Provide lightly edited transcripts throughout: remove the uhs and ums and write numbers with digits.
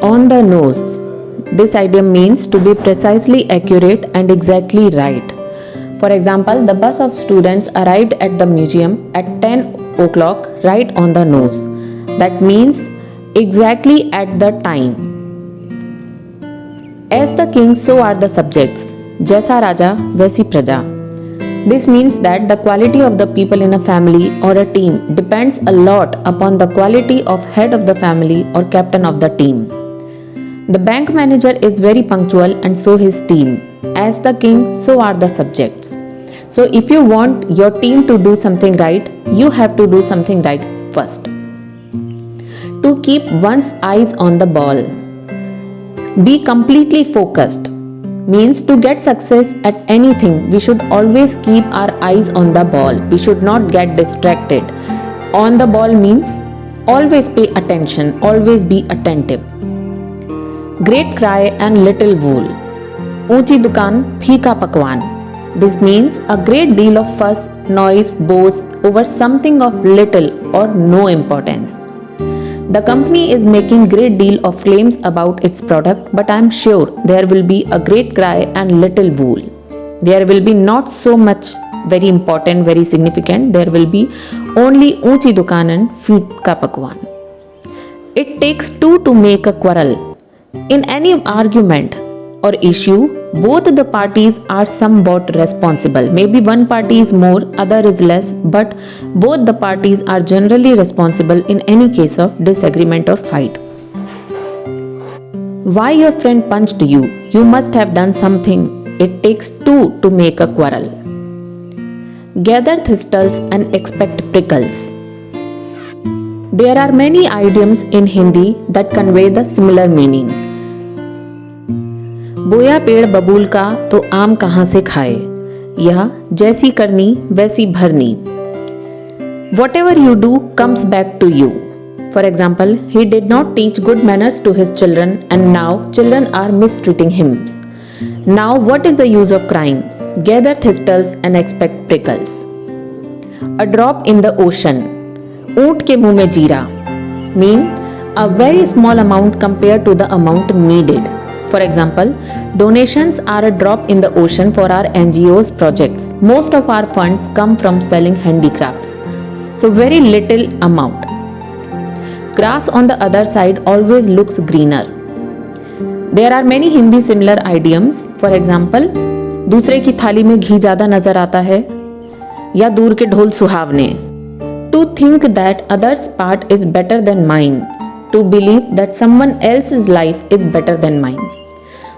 on the nose. This idiom means to be precisely accurate and exactly right. For example, the bus of students arrived at the museum at 10 o'clock right on the nose. That means exactly at the time. As the king, so are the subjects. Jaisa raja, वैसी प्रजा. This means that the quality of the people in a family or a team depends a lot upon the quality of head of the family or captain of the team. The bank manager is very punctual and so his team. As the king, so are the subjects. So if you want your team to do something right, you have to do something right first. To keep one's eyes on the ball. Be completely focused. Means to get success at anything, we should always keep our eyes on the ball. We should not get distracted. On the ball means always pay attention, always be attentive. Great cry and little wool. ऊंची दुकान फीका पकवान. This means a great deal of fuss, noise, boast over something of little or no importance. The company is making great deal of claims about its product, but I am sure there will be a great cry and little wool. There will be not so much very important, very significant. There will be only ऊंची दुकान and फीका पकवान. It takes two to make a quarrel. In any argument or issue, both the parties are somewhat responsible. Maybe one party is more, other is less, but both the parties are generally responsible in any case of disagreement or fight. Why your friend punched you? You must have done something. It takes two to make a quarrel. Gather thistles and expect prickles. There are many idioms in Hindi that convey the similar meaning. बोया पेड़ बबूल का तो आम कहाँ से खाए. यह जैसी करनी वैसी भरनी. Whatever you do comes back to you. For example, he did not teach good manners to his children and now children are mistreating him. Now what is the use of crying? Gather thistles and expect prickles. A drop in the ocean. ऊंट के मुंह में जीरा. Mean a very small amount compared to the amount needed. For example, donations are a drop in the ocean for our NGOs projects. Most of our funds come from selling handicrafts. So very little amount. Grass on the other side always looks greener. There are many Hindi similar idioms. For example, दूसरे की थाली में घी ज्यादा नजर आता है या दूर के ढोल सुहावने. To think that others' part is better than mine. To believe that someone else's life is better than mine.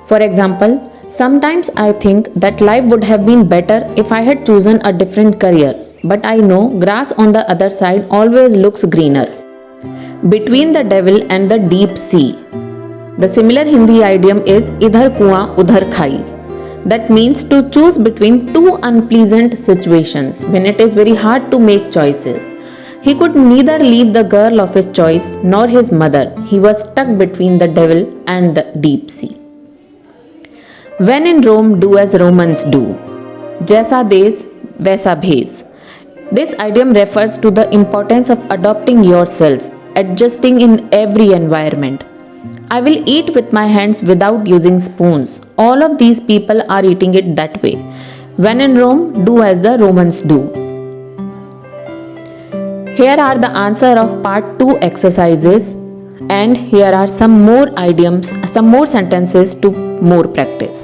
For example, sometimes I think that life would have been better if I had chosen a different career, but I know grass on the other side always looks greener. Between the devil and the deep sea. The similar Hindi idiom is idhar kuआं udhar khai. That means to choose between two unpleasant situations when it is very hard to make choices. He could neither leave the girl of his choice nor his mother. He was stuck between the devil and the deep sea. When in Rome, do as Romans do. जैसा देश वैसा भेष. This idiom refers to the importance of adopting yourself, adjusting in every environment. I will eat with my hands without using spoons. All of these people are eating it that way. When in Rome, do as the Romans do. Here are the answer of part 2 exercises, and here are some more idioms, some more sentences to more practice.